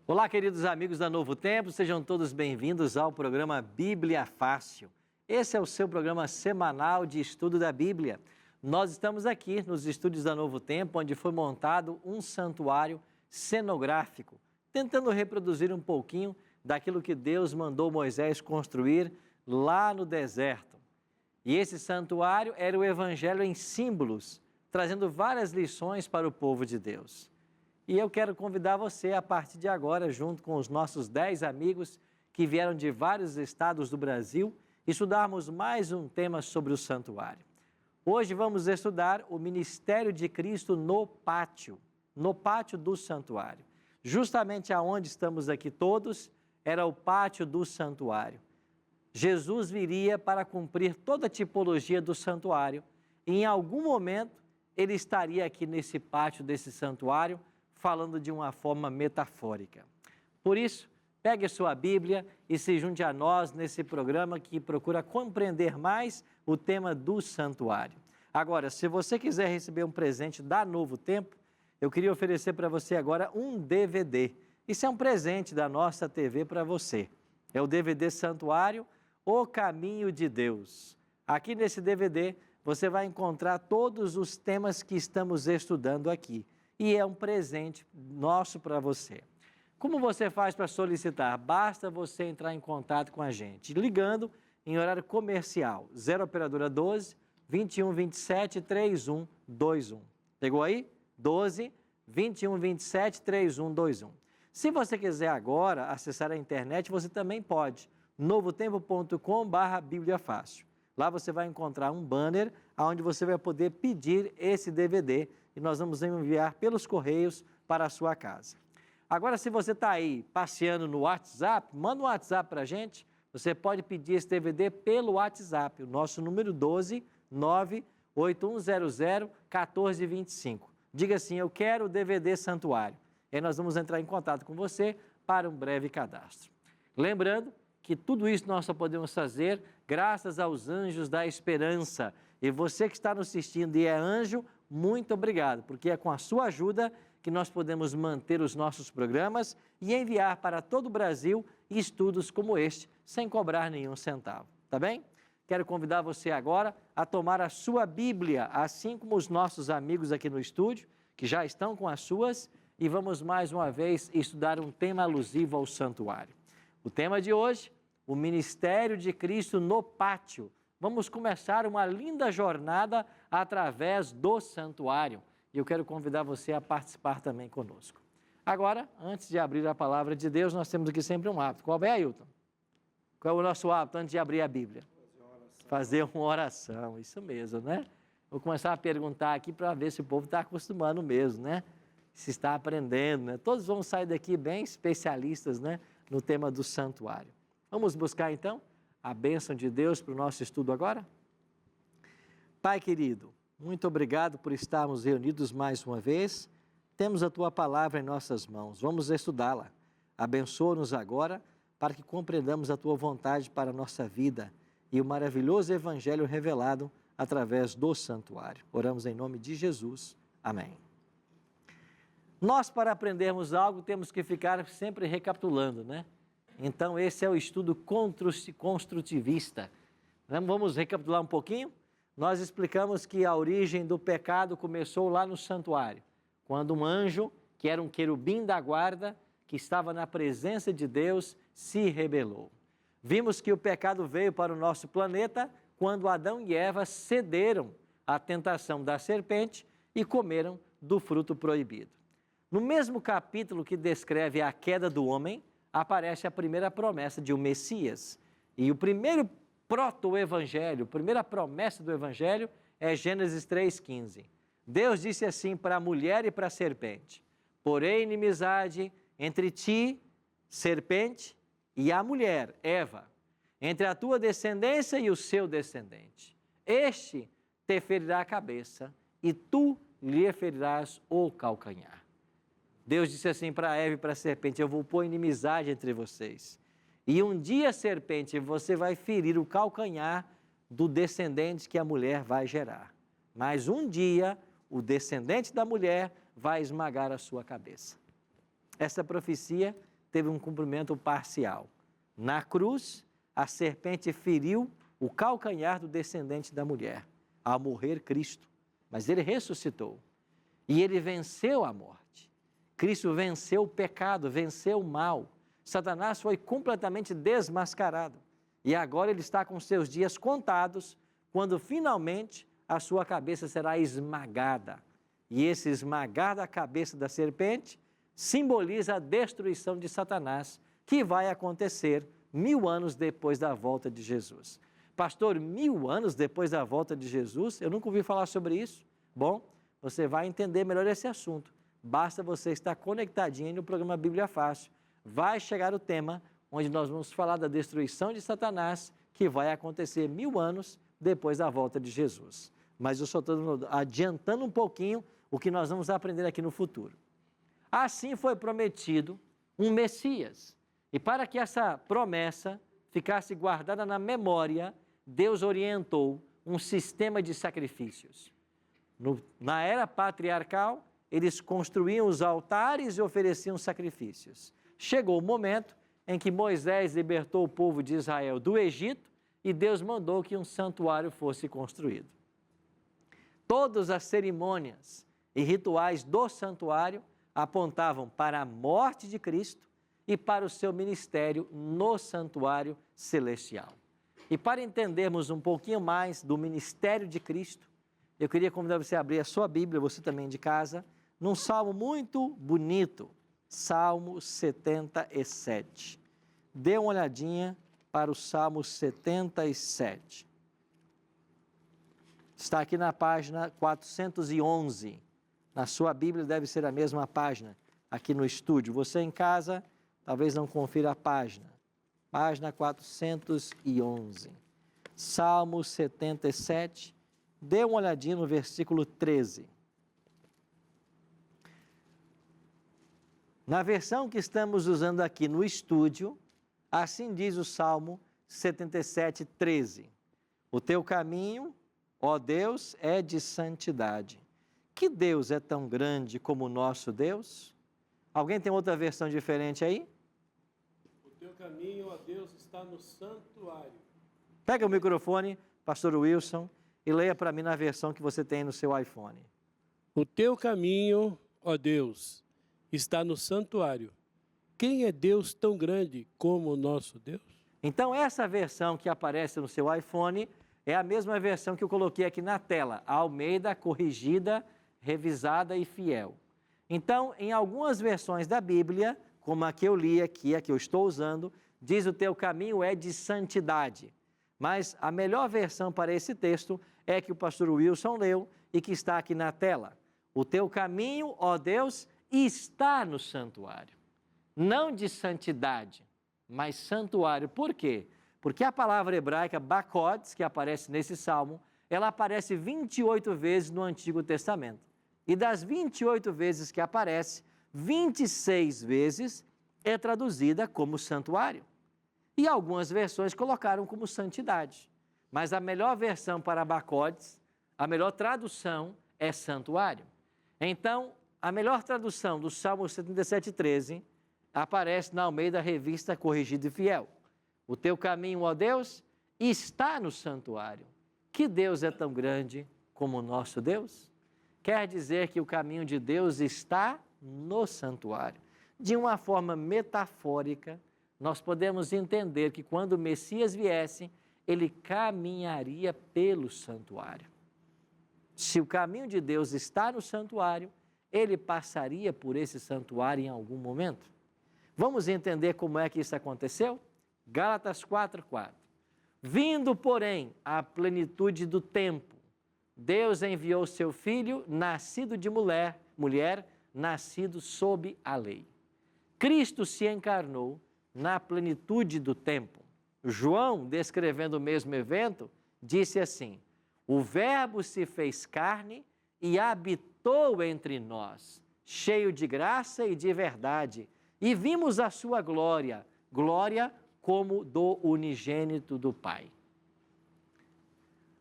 Olá, queridos amigos da Novo Tempo, sejam todos bem-vindos ao programa Bíblia Fácil. Esse é o seu programa semanal de estudo da Bíblia. Nós estamos aqui nos estúdios da Novo Tempo, onde foi montado um santuário cenográfico, tentando reproduzir um pouquinho daquilo que Deus mandou Moisés construir lá no deserto. E esse santuário era o Evangelho em símbolos, trazendo várias lições para o povo de Deus. E eu quero convidar você, a partir de agora, junto com os nossos 10 amigos que vieram de vários estados do Brasil, estudarmos mais um tema sobre o santuário. Hoje vamos estudar o ministério de Cristo no pátio do santuário. Justamente aonde estamos aqui todos, era o pátio do santuário. Jesus viria para cumprir toda a tipologia do santuário e em algum momento ele estaria aqui nesse pátio desse santuário, falando de uma forma metafórica. Por isso, pegue a sua Bíblia e se junte a nós nesse programa que procura compreender mais o tema do santuário. Agora, se você quiser receber um presente da Novo Tempo, eu queria oferecer para você agora um DVD. Isso é um presente da nossa TV para você. É o DVD Santuário, O Caminho de Deus. Aqui nesse DVD, você vai encontrar todos os temas que estamos estudando aqui. E é um presente nosso para você. Como você faz para solicitar? Basta você entrar em contato com a gente, ligando em horário comercial, 0 operadora 12 21 27 3121. Pegou aí? 12 21 27 3121. Se você quiser agora acessar a internet, você também pode, novotempo.com/Bíblia Fácil. Lá você vai encontrar um banner onde você vai poder pedir esse DVD e nós vamos enviar pelos correios para a sua casa. Agora, se você está aí passeando no WhatsApp, manda um WhatsApp para a gente. Você pode pedir esse DVD pelo WhatsApp, o nosso número 12 98100 1425. Diga assim, eu quero o DVD Santuário. E aí nós vamos entrar em contato com você para um breve cadastro. Lembrando que tudo isso nós só podemos fazer graças aos anjos da esperança. E você que está nos assistindo e é anjo, muito obrigado, porque é com a sua ajuda que nós podemos manter os nossos programas e enviar para todo o Brasil estudos como este, sem cobrar nenhum centavo, tá bem? Quero convidar você agora a tomar a sua Bíblia, assim como os nossos amigos aqui no estúdio, que já estão com as suas, e vamos mais uma vez estudar um tema alusivo ao santuário. O tema de hoje, o ministério de Cristo no pátio. Vamos começar uma linda jornada através do santuário. E eu quero convidar você a participar também conosco. Agora, antes de abrir a palavra de Deus, nós temos aqui sempre um hábito. Qual é, Ailton? Qual é o nosso hábito antes de abrir a Bíblia? Fazer uma oração, isso mesmo, né? Vou começar a perguntar aqui para ver se o povo está acostumando mesmo, né? Se está aprendendo, né? Todos vão sair daqui bem especialistas, né? No tema do santuário. Vamos buscar, então, a bênção de Deus para o nosso estudo agora? Pai querido, muito obrigado por estarmos reunidos mais uma vez. Temos a Tua palavra em nossas mãos. Vamos estudá-la. Abençoa-nos agora para que compreendamos a Tua vontade para a nossa vida e o maravilhoso Evangelho revelado através do santuário. Oramos em nome de Jesus. Amém. Nós, para aprendermos algo, temos que ficar sempre recapitulando, né? Então, esse é o estudo construtivista. Vamos recapitular um pouquinho? Nós explicamos que a origem do pecado começou lá no santuário, quando um anjo, que era um querubim da guarda, que estava na presença de Deus, se rebelou. Vimos que o pecado veio para o nosso planeta quando Adão e Eva cederam à tentação da serpente e comeram do fruto proibido. No mesmo capítulo que descreve a queda do homem, aparece a primeira promessa de um Messias. E o primeiro proto-evangelho, a primeira promessa do evangelho é Gênesis 3,15. Deus disse assim para a mulher e para a serpente: porém, inimizade entre ti, serpente, e a mulher, Eva, entre a tua descendência e o seu descendente. Este te ferirá a cabeça e tu lhe ferirás o calcanhar. Deus disse assim para Eva e para a serpente: eu vou pôr inimizade entre vocês. E um dia, serpente, você vai ferir o calcanhar do descendente que a mulher vai gerar. Mas um dia, o descendente da mulher vai esmagar a sua cabeça. Essa profecia teve um cumprimento parcial. Na cruz, a serpente feriu o calcanhar do descendente da mulher, ao morrer Cristo. Mas ele ressuscitou e ele venceu a morte. Cristo venceu o pecado, venceu o mal. Satanás foi completamente desmascarado. E agora ele está com seus dias contados, quando finalmente a sua cabeça será esmagada. E esse esmagar da cabeça da serpente simboliza a destruição de Satanás, que vai acontecer 1000 anos depois da volta de Jesus. Pastor, 1000 anos depois da volta de Jesus? Eu nunca ouvi falar sobre isso. Bom, você vai entender melhor esse assunto. Basta você estar conectadinho no programa Bíblia Fácil. Vai chegar o tema onde nós vamos falar da destruição de Satanás, que vai acontecer 1000 anos depois da volta de Jesus. Mas eu só estou adiantando um pouquinho o que nós vamos aprender aqui no futuro. Assim foi prometido um Messias. E para que essa promessa ficasse guardada na memória, Deus orientou um sistema de sacrifícios. Na era patriarcal, eles construíam os altares e ofereciam sacrifícios. Chegou o momento em que Moisés libertou o povo de Israel do Egito e Deus mandou que um santuário fosse construído. Todas as cerimônias e rituais do santuário apontavam para a morte de Cristo e para o seu ministério no santuário celestial. E para entendermos um pouquinho mais do ministério de Cristo, eu queria convidar você a abrir a sua Bíblia, você também de casa, num salmo muito bonito, Salmo 77. Dê uma olhadinha para o Salmo 77. Está aqui na página 411. Na sua Bíblia deve ser a mesma página, aqui no estúdio. Você em casa, talvez não confira a página. Página 411. Salmo 77. Dê uma olhadinha no versículo 13. Na versão que estamos usando aqui no estúdio, assim diz o Salmo 77, 13. O teu caminho, ó Deus, é de santidade. Que Deus é tão grande como o nosso Deus? Alguém tem outra versão diferente aí? O teu caminho, ó Deus, está no santuário. Pega o microfone, pastor Wilson, e leia para mim na versão que você tem no seu iPhone. O teu caminho, ó Deus, está no santuário. Quem é Deus tão grande como o nosso Deus? Então, essa versão que aparece no seu iPhone é a mesma versão que eu coloquei aqui na tela, a Almeida Corrigida, Revisada e Fiel. Então, em algumas versões da Bíblia, como a que eu li aqui, a que eu estou usando, diz o teu caminho é de santidade. Mas a melhor versão para esse texto é que o pastor Wilson leu e que está aqui na tela. O teu caminho, ó Deus, está no santuário. Não de santidade, mas santuário. Por quê? Porque a palavra hebraica bakodes, que aparece nesse salmo, ela aparece 28 vezes no Antigo Testamento. E das 28 vezes que aparece, 26 vezes é traduzida como santuário. E algumas versões colocaram como santidade. Mas a melhor versão para bakodes, a melhor tradução é santuário. Então, a melhor tradução do Salmo 77:13 aparece na Almeida Revista Corrigida e Fiel. O teu caminho, ó Deus, está no santuário. Que Deus é tão grande como o nosso Deus? Quer dizer que o caminho de Deus está no santuário. De uma forma metafórica, nós podemos entender que quando o Messias viesse, ele caminharia pelo santuário. Se o caminho de Deus está no santuário, ele passaria por esse santuário em algum momento. Vamos entender como é que isso aconteceu? Gálatas 4:4. Vindo, porém, à plenitude do tempo, Deus enviou seu Filho, nascido de mulher, nascido sob a lei. Cristo se encarnou, na plenitude do tempo. João, descrevendo o mesmo evento, disse assim: o Verbo se fez carne e habitou entre nós, cheio de graça e de verdade, e vimos a sua glória, glória como do unigênito do Pai.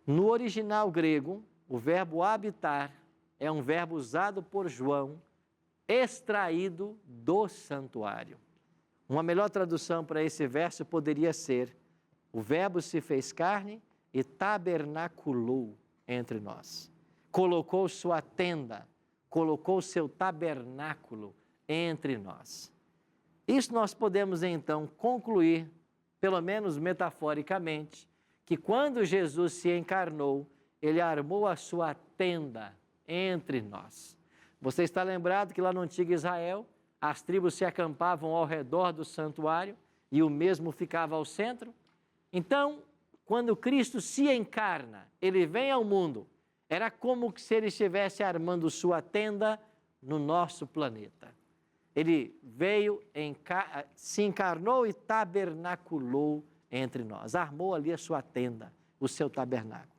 No original grego, o verbo habitar é um verbo usado por João, extraído do santuário. Uma melhor tradução para esse verso poderia ser: o Verbo se fez carne e tabernaculou entre nós. Colocou sua tenda, colocou seu tabernáculo entre nós. Isso nós podemos então concluir, pelo menos metaforicamente, que quando Jesus se encarnou, ele armou a sua tenda entre nós. Você está lembrado que lá no antigo Israel, as tribos se acampavam ao redor do santuário e o mesmo ficava ao centro? Então, quando Cristo se encarna, ele vem ao mundo, era como se ele estivesse armando sua tenda no nosso planeta. Ele veio, se encarnou e tabernaculou entre nós, armou ali a sua tenda, o seu tabernáculo.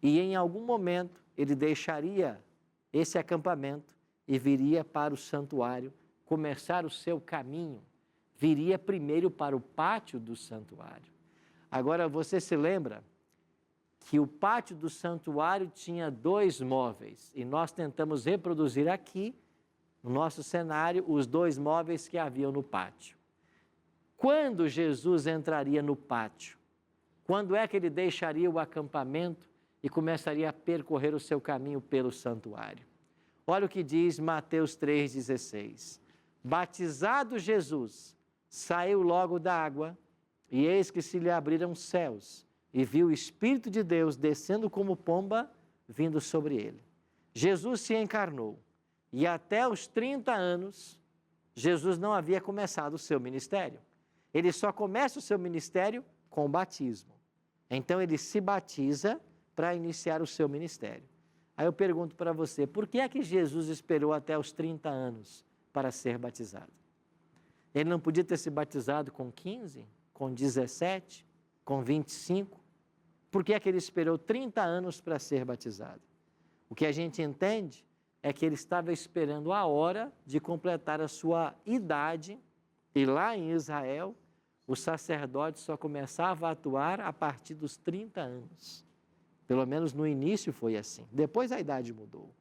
E em algum momento ele deixaria esse acampamento e viria para o santuário, começar o seu caminho, viria primeiro para o pátio do santuário. Agora, você se lembra que o pátio do santuário tinha 2 móveis, e nós tentamos reproduzir aqui, no nosso cenário, os 2 móveis que haviam no pátio. Quando Jesus entraria no pátio? Quando é que ele deixaria o acampamento e começaria a percorrer o seu caminho pelo santuário? Olha o que diz Mateus 3,16. Batizado Jesus, saiu logo da água, e eis que se lhe abriram os céus, e viu o Espírito de Deus descendo como pomba, vindo sobre ele. Jesus se encarnou, e até os 30 anos, Jesus não havia começado o seu ministério. Ele só começa o seu ministério com o batismo. Então ele se batiza para iniciar o seu ministério. Aí eu pergunto para você, por que é que Jesus esperou até os 30 anos para ser batizado? Ele não podia ter se batizado com 15, com 17, com 25? Por que é que ele esperou 30 anos para ser batizado? O que a gente entende é que ele estava esperando a hora de completar a sua idade, e lá em Israel, o sacerdote só começava a atuar a partir dos 30 anos. Pelo menos no início foi assim. Depois a idade mudou.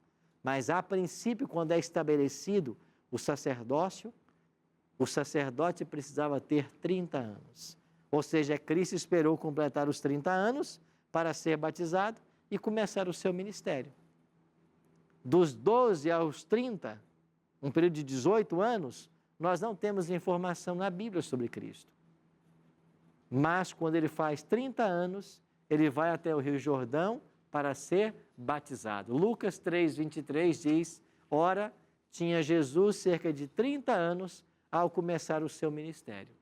Mas a princípio, quando é estabelecido o sacerdócio, o sacerdote precisava ter 30 anos. Ou seja, Cristo esperou completar os 30 anos para ser batizado e começar o seu ministério. Dos 12 aos 30, um período de 18 anos, nós não temos informação na Bíblia sobre Cristo. Mas quando ele faz 30 anos, ele vai até o Rio Jordão para ser batizado. Lucas 3:23 diz: ora, tinha Jesus cerca de 30 anos ao começar o seu ministério.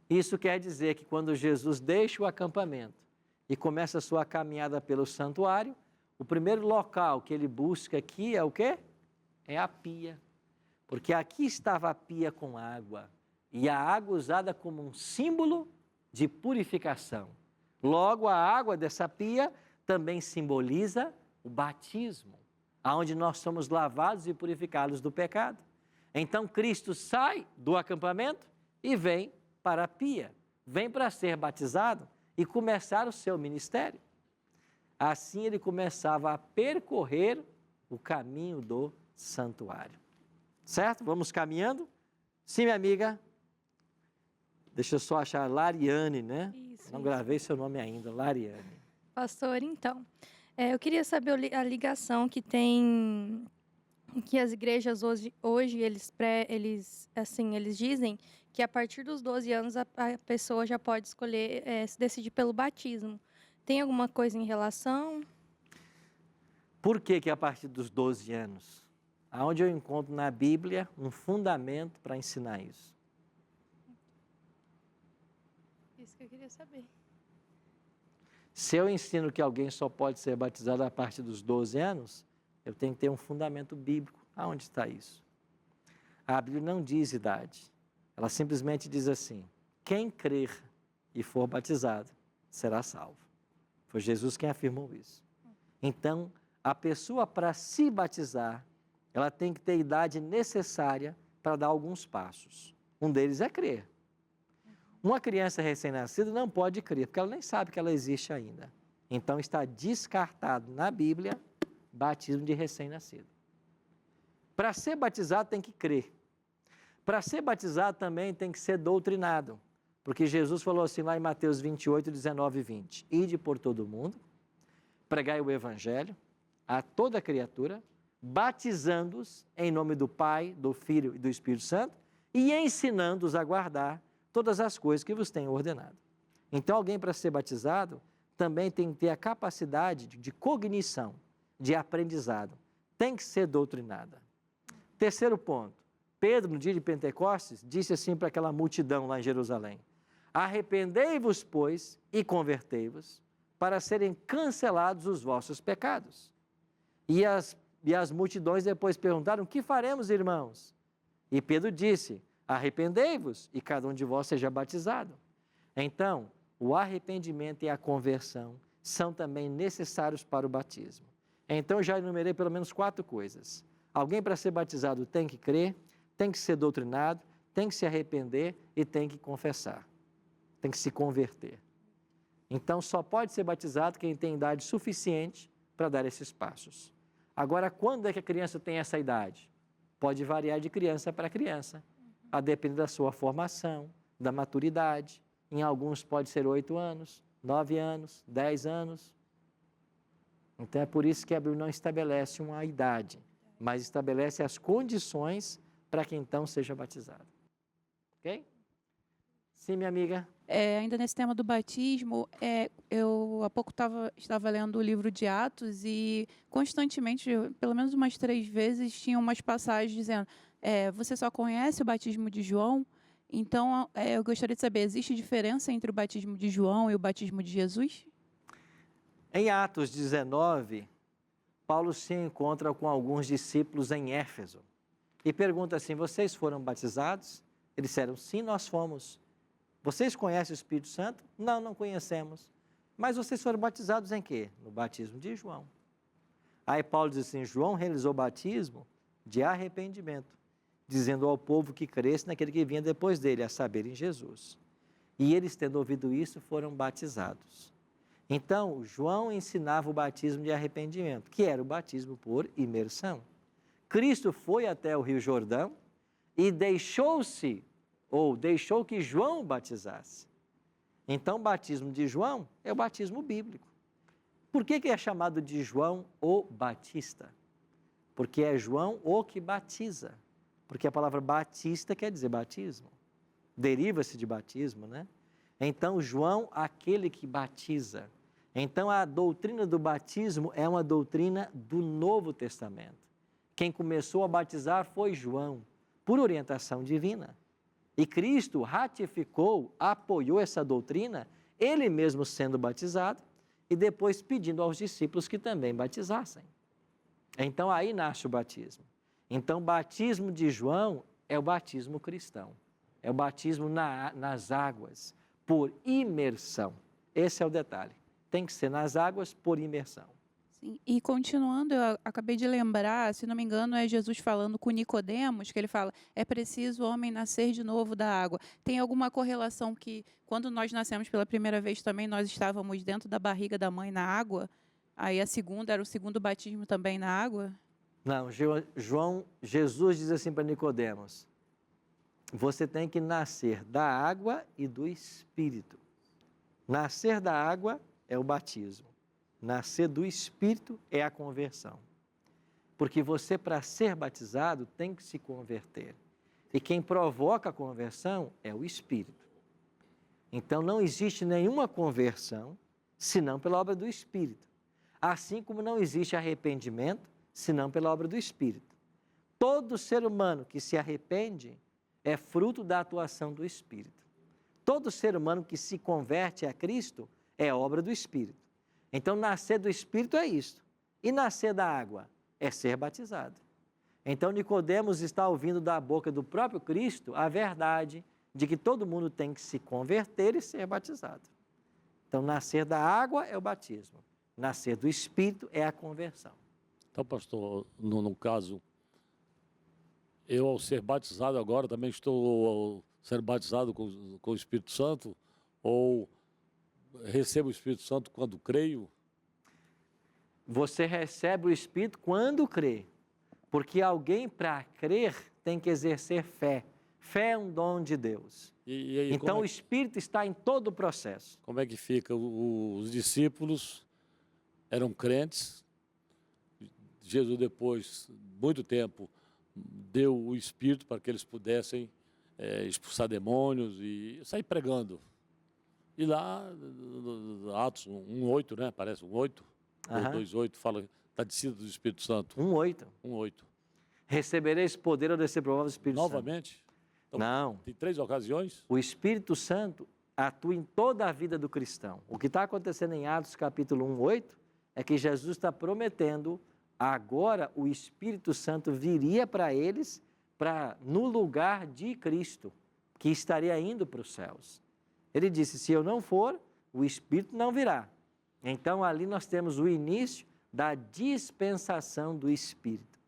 Isso quer dizer que quando Jesus deixa o acampamento e começa a sua caminhada pelo santuário, o primeiro local que ele busca aqui é o quê? É a pia. Porque aqui estava a pia com água, e a água usada como um símbolo de purificação. Logo, a água dessa pia também simboliza o batismo, aonde nós somos lavados e purificados do pecado. Então, Cristo sai do acampamento e vem para a pia, vem para ser batizado e começar o seu ministério. Assim, ele começava a percorrer o caminho do santuário. Certo? Vamos caminhando? Sim, minha amiga. Deixa eu só achar, Lariane, né? Isso, Não gravei seu nome ainda, Lariane. Pastor, então, eu queria saber a ligação que tem, que as igrejas hoje eles dizem que a partir dos 12 anos a pessoa já pode escolher, se decidir pelo batismo. Tem alguma coisa em relação? Por que a partir dos 12 anos? Aonde eu encontro na Bíblia um fundamento para ensinar isso? Isso que eu queria saber. Se eu ensino que alguém só pode ser batizado a partir dos 12 anos, eu tenho que ter um fundamento bíblico. Aonde está isso? A Bíblia não diz idade. Ela simplesmente diz assim: quem crer e for batizado será salvo. Foi Jesus quem afirmou isso. Então, a pessoa, para se batizar, ela tem que ter a idade necessária para dar alguns passos. Um deles é crer. Uma criança recém-nascida não pode crer, porque ela nem sabe que ela existe ainda. Então, está descartado na Bíblia batismo de recém-nascido. Para ser batizado, tem que crer. Para ser batizado também tem que ser doutrinado, porque Jesus falou assim lá em Mateus 28, 19 e 20: ide por todo o mundo, pregai o Evangelho a toda criatura, batizando-os em nome do Pai, do Filho e do Espírito Santo, e ensinando-os a guardar todas as coisas que vos tenho ordenado. Então, alguém para ser batizado também tem que ter a capacidade de cognição, de aprendizado. Tem que ser doutrinada. Terceiro ponto. Pedro, no dia de Pentecostes, disse assim para aquela multidão lá em Jerusalém: arrependei-vos, pois, e convertei-vos, para serem cancelados os vossos pecados. E as multidões depois perguntaram: que faremos, irmãos? E Pedro disse: arrependei-vos e cada um de vós seja batizado. Então, o arrependimento e a conversão são também necessários para o batismo. Então, eu já enumerei pelo menos 4 coisas. Alguém para ser batizado tem que crer, tem que ser doutrinado, tem que se arrepender e tem que confessar. Tem que se converter. Então, só pode ser batizado quem tem idade suficiente para dar esses passos. Agora, quando é que a criança tem essa idade? Pode variar de criança para criança, a depender da sua formação, da maturidade. Em alguns pode ser 8 anos, 9 anos, 10 anos. Então, é por isso que a Bíblia não estabelece uma idade, mas estabelece as condições para que então seja batizado. Ok? Sim, minha amiga. Ainda nesse tema do batismo, eu há pouco estava lendo o livro de Atos e constantemente, pelo menos umas 3 vezes, tinha umas passagens dizendo: você só conhece o batismo de João? Então, eu gostaria de saber, existe diferença entre o batismo de João e o batismo de Jesus? Em Atos 19, Paulo se encontra com alguns discípulos em Éfeso e pergunta assim: vocês foram batizados? Eles disseram: sim, nós fomos. Vocês conhecem o Espírito Santo? Não, não conhecemos. Mas vocês foram batizados em quê? No batismo de João. Aí Paulo diz assim: João realizou o batismo de arrependimento, dizendo ao povo que cresce naquele que vinha depois dele, a saber, em Jesus. E eles, tendo ouvido isso, foram batizados. Então, João ensinava o batismo de arrependimento, que era o batismo por imersão. Cristo foi até o Rio Jordão e deixou que João o batizasse. Então, o batismo de João é o batismo bíblico. Por que é chamado de João o Batista? Porque é João o que batiza. Porque a palavra batista quer dizer batismo. Deriva-se de batismo, né? Então, João, aquele que batiza. Então, a doutrina do batismo é uma doutrina do Novo Testamento. Quem começou a batizar foi João, por orientação divina. E Cristo ratificou, apoiou essa doutrina, ele mesmo sendo batizado e depois pedindo aos discípulos que também batizassem. Então, aí nasce o batismo. Então, o batismo de João é o batismo cristão. É o batismo nas águas, por imersão. Esse é o detalhe. Tem que ser nas águas por imersão. Sim. E continuando, eu acabei de lembrar, se não me engano, é Jesus falando com Nicodemos, que ele fala: é preciso o homem nascer de novo da água. Tem alguma correlação que, quando nós nascemos pela primeira vez também, nós estávamos dentro da barriga da mãe na água? Aí era o segundo batismo também na água? Não, Jesus diz assim para Nicodemos: você tem que nascer da água e do Espírito. Nascer da água é o batismo. Nascer do Espírito é a conversão. Porque você, para ser batizado, tem que se converter. E quem provoca a conversão é o Espírito. Então, não existe nenhuma conversão, senão pela obra do Espírito. Assim como não existe arrependimento, senão pela obra do Espírito. Todo ser humano que se arrepende é fruto da atuação do Espírito. Todo ser humano que se converte a Cristo é obra do Espírito. Então, nascer do Espírito é isto. E nascer da água é ser batizado. Então Nicodemos está ouvindo da boca do próprio Cristo a verdade de que todo mundo tem que se converter e ser batizado. Então, nascer da água é o batismo, nascer do Espírito é a conversão. Então, pastor, no caso, eu ao ser batizado agora também estou sendo batizado com o Espírito Santo, ou recebo o Espírito Santo quando creio? Você recebe o Espírito quando crê, porque alguém para crer tem que exercer fé. Fé é um dom de Deus. E aí, então o Espírito está em todo o processo. Como é que fica? Os discípulos eram crentes, Jesus depois, muito tempo, deu o Espírito para que eles pudessem expulsar demônios e sair pregando. E lá, Atos 1:8, né? Parece 1:8, 2:8, fala da descida do Espírito Santo. 1:8. 1:8. Recebereis poder ao descer provável do Espírito Novamente? Santo. Então, não. Tem 3 ocasiões? O Espírito Santo atua em toda a vida do cristão. O que está acontecendo em Atos capítulo 1:8 é que Jesus está prometendo agora o Espírito Santo viria para eles no lugar de Cristo, que estaria indo para os céus. Ele disse, se eu não for, o Espírito não virá. Então, ali nós temos o início da dispensação do Espírito.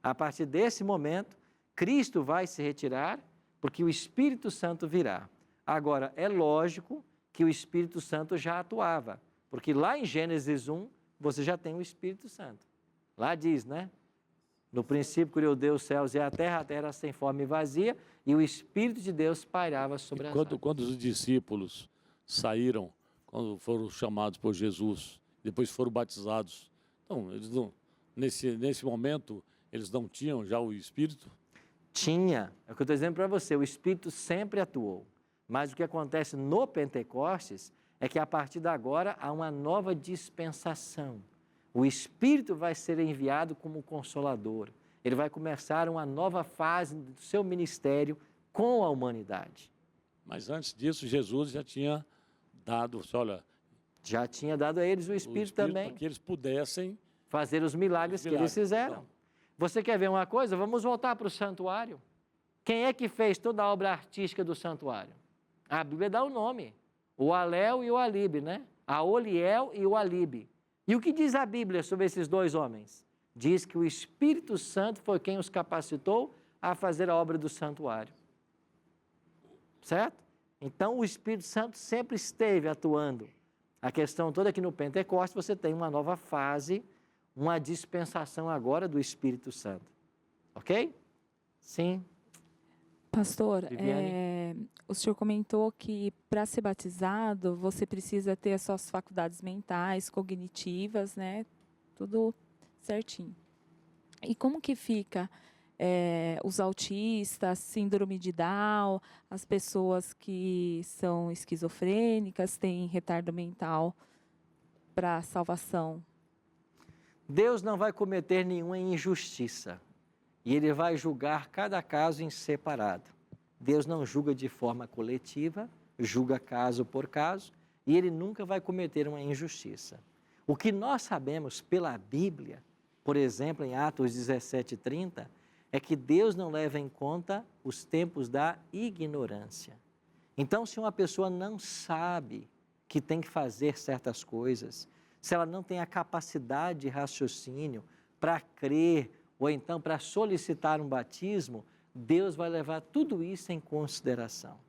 A partir desse momento, Cristo vai se retirar, porque o Espírito Santo virá. Agora, é lógico que o Espírito Santo já atuava, porque lá em Gênesis 1, você já tem o Espírito Santo. Lá diz, né? No princípio criou Deus os céus e a terra era sem forma e vazia, e o Espírito de Deus pairava sobre as águas. Quando os discípulos saíram, quando foram chamados por Jesus, depois foram batizados, então, eles não, nesse momento, eles não tinham já o Espírito? Tinha. É o que eu estou dizendo para você, o Espírito sempre atuou. Mas o que acontece no Pentecostes é que a partir de agora há uma nova dispensação. O Espírito vai ser enviado como Consolador. Ele vai começar uma nova fase do seu ministério com a humanidade. Mas antes disso, Jesus já tinha dado, olha... Já tinha dado a eles o Espírito também. Para que eles pudessem... fazer os milagres que eles fizeram. Então. Você quer ver uma coisa? Vamos voltar para o santuário. Quem é que fez toda a obra artística do santuário? A Bíblia dá o nome. O Aléu e o Alibe, né? A Oliel e o Alibe. E o que diz a Bíblia sobre esses dois homens? Diz que o Espírito Santo foi quem os capacitou a fazer a obra do santuário. Certo? Então, o Espírito Santo sempre esteve atuando. A questão toda é que no Pentecostes você tem uma nova fase, uma dispensação agora do Espírito Santo. Ok? Sim. Pastor, o senhor comentou que para ser batizado você precisa ter as suas faculdades mentais, cognitivas, né? Tudo certinho. E como que fica os autistas, síndrome de Down, as pessoas que são esquizofrênicas, têm retardo mental para salvação? Deus não vai cometer nenhuma injustiça e Ele vai julgar cada caso em separado. Deus não julga de forma coletiva, julga caso por caso e Ele nunca vai cometer uma injustiça. O que nós sabemos pela Bíblia, por exemplo, em Atos 17:30, é que Deus não leva em conta os tempos da ignorância. Então, se uma pessoa não sabe que tem que fazer certas coisas, se ela não tem a capacidade de raciocínio para crer ou então para solicitar um batismo, Deus vai levar tudo isso em consideração.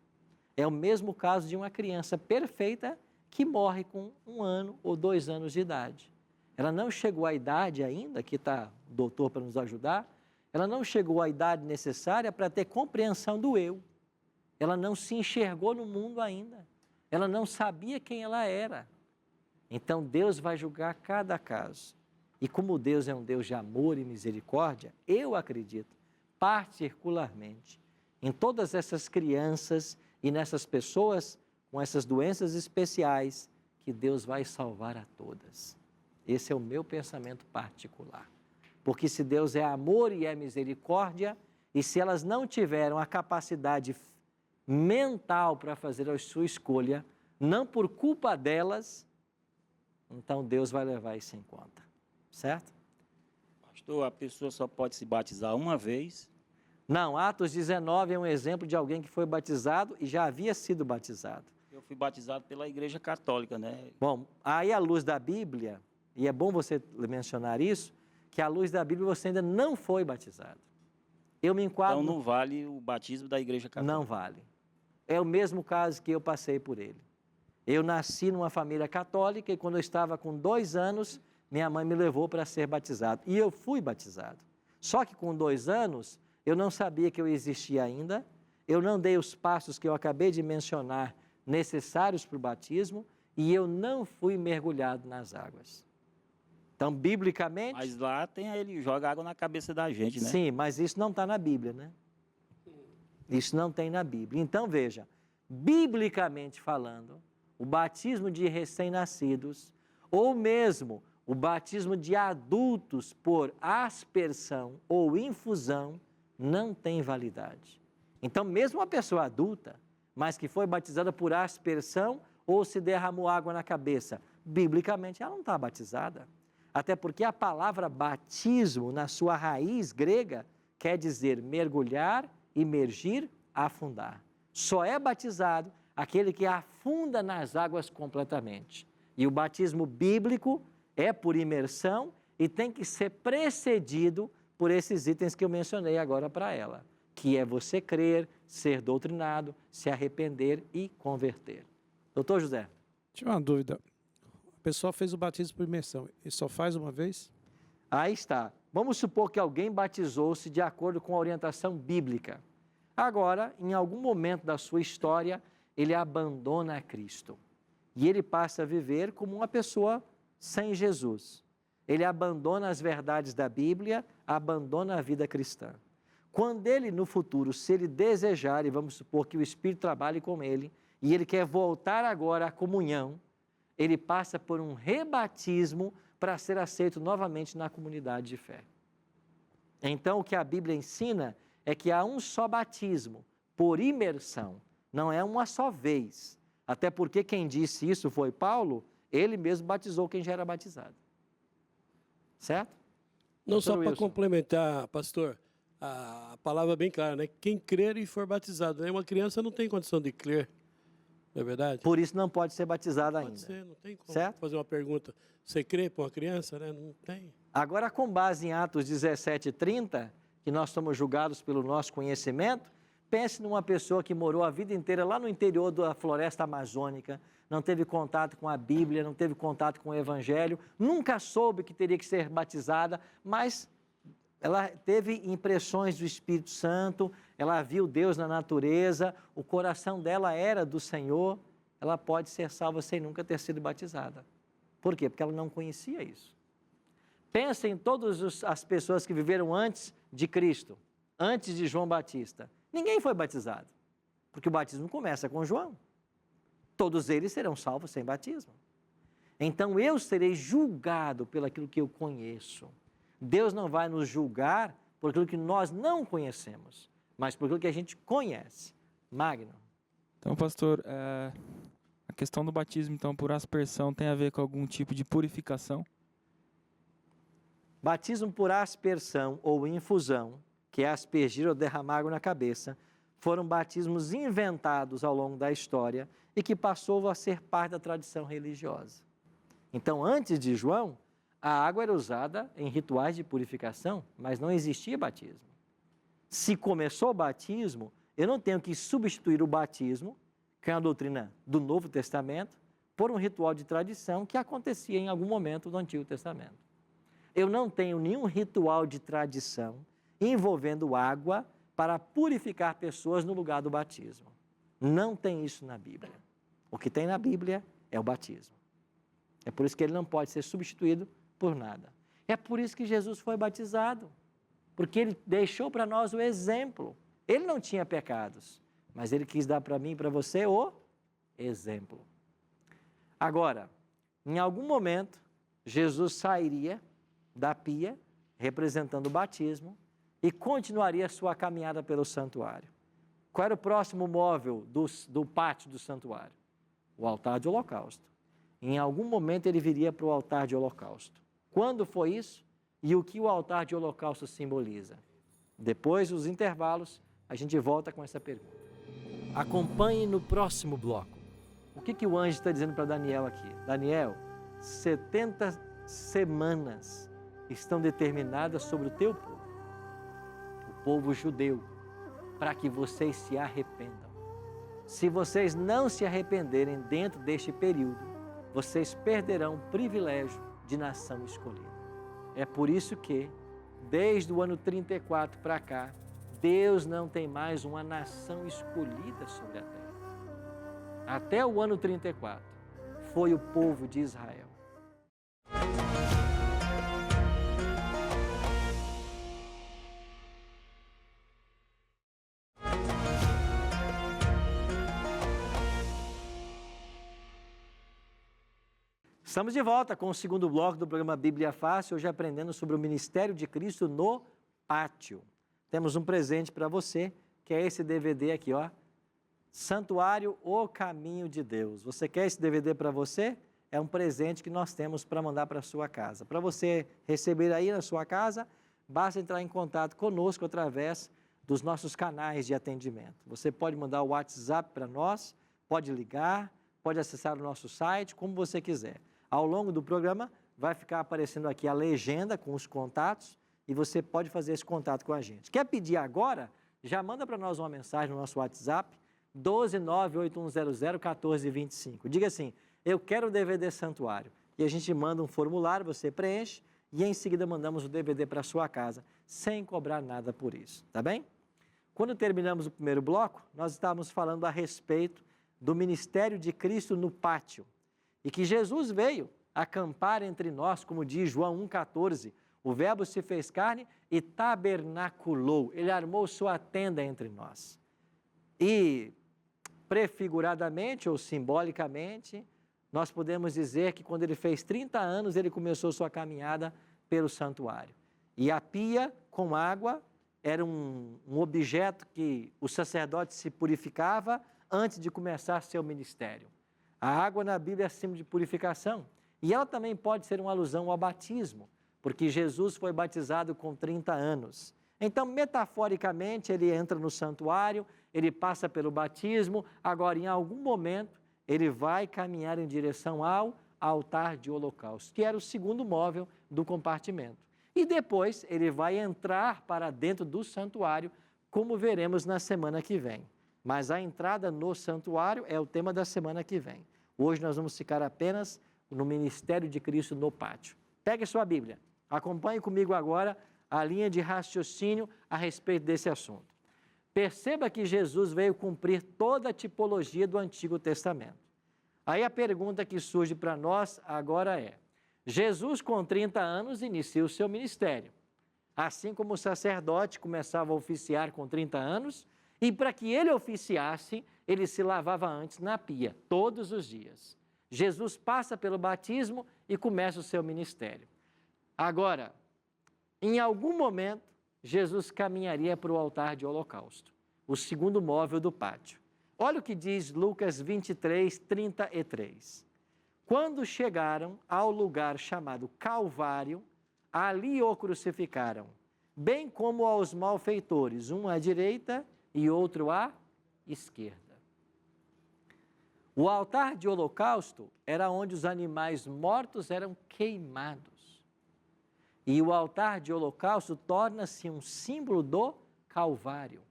É o mesmo caso de uma criança perfeita que morre com 1 ano ou 2 anos de idade. Ela não chegou à idade ainda, aqui está o doutor para nos ajudar, ela não chegou à idade necessária para ter compreensão do eu. Ela não se enxergou no mundo ainda. Ela não sabia quem ela era. Então, Deus vai julgar cada caso. E como Deus é um Deus de amor e misericórdia, eu acredito, particularmente, em todas essas crianças e nessas pessoas com essas doenças especiais, que Deus vai salvar a todas. Esse é o meu pensamento particular. Porque se Deus é amor e é misericórdia, e se elas não tiveram a capacidade mental para fazer a sua escolha, não por culpa delas, então Deus vai levar isso em conta, certo? Pastor, a pessoa só pode se batizar uma vez? Não, Atos 19 é um exemplo de alguém que foi batizado e já havia sido batizado. Eu fui batizado pela Igreja Católica, né? Bom, aí à luz da Bíblia, e é bom você mencionar isso, que à luz da Bíblia você ainda não foi batizado. Eu me enquadro... Então não vale o batismo da Igreja Católica? Não vale. É o mesmo caso que eu passei por ele. Eu nasci numa família católica e quando eu estava com 2 anos, minha mãe me levou para ser batizado. E eu fui batizado. Só que com 2 anos, eu não sabia que eu existia ainda, eu não dei os passos que eu acabei de mencionar necessários para o batismo e eu não fui mergulhado nas águas. Então, biblicamente... Mas lá ele joga água na cabeça da gente, né? Sim, mas isso não está na Bíblia, né? Isso não tem na Bíblia. Então, veja, biblicamente falando, o batismo de recém-nascidos, ou mesmo o batismo de adultos por aspersão ou infusão, não tem validade. Então, mesmo uma pessoa adulta, mas que foi batizada por aspersão ou se derramou água na cabeça, biblicamente ela não está batizada. Até porque a palavra batismo, na sua raiz grega, quer dizer mergulhar, imergir, afundar. Só é batizado aquele que afunda nas águas completamente. E o batismo bíblico é por imersão e tem que ser precedido por esses itens que eu mencionei agora para ela, que é você crer, ser doutrinado, se arrepender e converter. Doutor José. Tinha uma dúvida. A pessoa fez o batismo por imersão e só faz uma vez? Aí está. Vamos supor que alguém batizou-se de acordo com a orientação bíblica. Agora, em algum momento da sua história, ele abandona a Cristo. E ele passa a viver como uma pessoa sem Jesus. Ele abandona as verdades da Bíblia, abandona a vida cristã. Quando ele, no futuro, se ele desejar, e vamos supor que o Espírito trabalhe com ele, e ele quer voltar agora à comunhão, ele passa por um rebatismo para ser aceito novamente na comunidade de fé. Então, o que a Bíblia ensina é que há um só batismo, por imersão, não é uma só vez. Até porque quem disse isso foi Paulo, ele mesmo batizou quem já era batizado. Certo? Não, Pastor só para Wilson. complementar, pastor, a palavra é bem clara, né? Quem crer e for batizado, né? Uma criança não tem condição de crer, não é verdade? Por isso não pode ser batizado ainda. Pode ser, não tem como Certo? fazer uma pergunta. Você crê para uma criança, né? Não tem. Agora, com base em Atos 17:30, que nós somos julgados pelo nosso conhecimento, pense numa pessoa que morou a vida inteira lá no interior da floresta amazônica, não teve contato com a Bíblia, não teve contato com o Evangelho, nunca soube que teria que ser batizada, mas ela teve impressões do Espírito Santo, ela viu Deus na natureza, o coração dela era do Senhor, ela pode ser salva sem nunca ter sido batizada. Por quê? Porque ela não conhecia isso. Pensa em todas as pessoas que viveram antes de Cristo, antes de João Batista. Ninguém foi batizado, porque o batismo começa com João. Todos eles serão salvos sem batismo. Então eu serei julgado pelo aquilo que eu conheço. Deus não vai nos julgar por aquilo que nós não conhecemos, mas por aquilo que a gente conhece. Magno. Então, pastor, a questão do batismo, então, por aspersão tem a ver com algum tipo de purificação? Batismo por aspersão ou infusão, que é aspergir ou derramar água na cabeça, foram batismos inventados ao longo da história e que passou a ser parte da tradição religiosa. Então, antes de João, a água era usada em rituais de purificação, mas não existia batismo. Se começou o batismo, eu não tenho que substituir o batismo, que é uma doutrina do Novo Testamento, por um ritual de tradição que acontecia em algum momento do Antigo Testamento. Eu não tenho nenhum ritual de tradição envolvendo água para purificar pessoas no lugar do batismo. Não tem isso na Bíblia. O que tem na Bíblia é o batismo. É por isso que ele não pode ser substituído por nada. É por isso que Jesus foi batizado, porque ele deixou para nós o exemplo. Ele não tinha pecados, mas ele quis dar para mim e para você o exemplo. Agora, em algum momento, Jesus sairia da pia, representando o batismo, e continuaria a sua caminhada pelo santuário. Qual era o próximo móvel do pátio do santuário? O altar de holocausto. Em algum momento ele viria para o altar de holocausto. Quando foi isso? e o que o altar de holocausto simboliza. Depois dos intervalos, a gente volta com essa pergunta. Acompanhe no próximo bloco. O que o anjo está dizendo para Daniel aqui? Daniel, 70 semanas estão determinadas sobre o teu povo, o povo judeu, para que vocês se arrependam. Se vocês não se arrependerem dentro deste período, vocês perderão o privilégio de nação escolhida. É por isso que, desde o ano 34 para cá, Deus não tem mais uma nação escolhida sobre a terra. Até o ano 34, foi o povo de Israel. Estamos de volta com o segundo bloco do programa Bíblia Fácil, hoje aprendendo sobre o ministério de Cristo no pátio. Temos um presente para você, que é esse DVD aqui, ó. Santuário, o Caminho de Deus. Você quer esse DVD para você? É um presente que nós temos para mandar para a sua casa. Para você receber aí na sua casa, basta entrar em contato conosco através dos nossos canais de atendimento. Você pode mandar o WhatsApp para nós, pode ligar, pode acessar o nosso site, como você quiser. Ao longo do programa, vai ficar aparecendo aqui a legenda com os contatos e você pode fazer esse contato com a gente. Quer pedir agora? Já manda para nós uma mensagem no nosso WhatsApp, 12981001425. Diga assim, eu quero o DVD Santuário. E a gente manda um formulário, você preenche e em seguida mandamos o DVD para a sua casa, sem cobrar nada por isso, tá bem? Quando terminamos o primeiro bloco, nós estávamos falando a respeito do ministério de Cristo no pátio. E que Jesus veio acampar entre nós, como diz João 1,14, o verbo se fez carne e tabernaculou, ele armou sua tenda entre nós. E prefiguradamente ou simbolicamente, nós podemos dizer que quando ele fez 30 anos, ele começou sua caminhada pelo santuário. E a pia com água era um objeto que o sacerdote se purificava antes de começar seu ministério. A água na Bíblia é símbolo de purificação. E ela também pode ser uma alusão ao batismo, porque Jesus foi batizado com 30 anos. Então, metaforicamente, ele entra no santuário, ele passa pelo batismo, agora, em algum momento, ele vai caminhar em direção ao altar de holocausto, que era o segundo móvel do compartimento. E depois, ele vai entrar para dentro do santuário, como veremos na semana que vem. Mas a entrada no santuário é o tema da semana que vem. Hoje nós vamos ficar apenas no ministério de Cristo no pátio. Pegue sua Bíblia, acompanhe comigo agora a linha de raciocínio a respeito desse assunto. Perceba que Jesus veio cumprir toda a tipologia do Antigo Testamento. Aí a pergunta que surge para nós agora é, Jesus com 30 anos inicia o seu ministério, assim como o sacerdote começava a oficiar com 30 anos, e para que ele oficiasse, ele se lavava antes na pia, todos os dias. Jesus passa pelo batismo e começa o seu ministério. Agora, em algum momento, Jesus caminharia para o altar de holocausto, o segundo móvel do pátio. Olha o que diz Lucas 23, 33. Quando chegaram ao lugar chamado Calvário, ali o crucificaram, bem como aos malfeitores, um à direita e outro à esquerda. O altar de holocausto era onde os animais mortos eram queimados. E o altar de holocausto torna-se um símbolo do Calvário,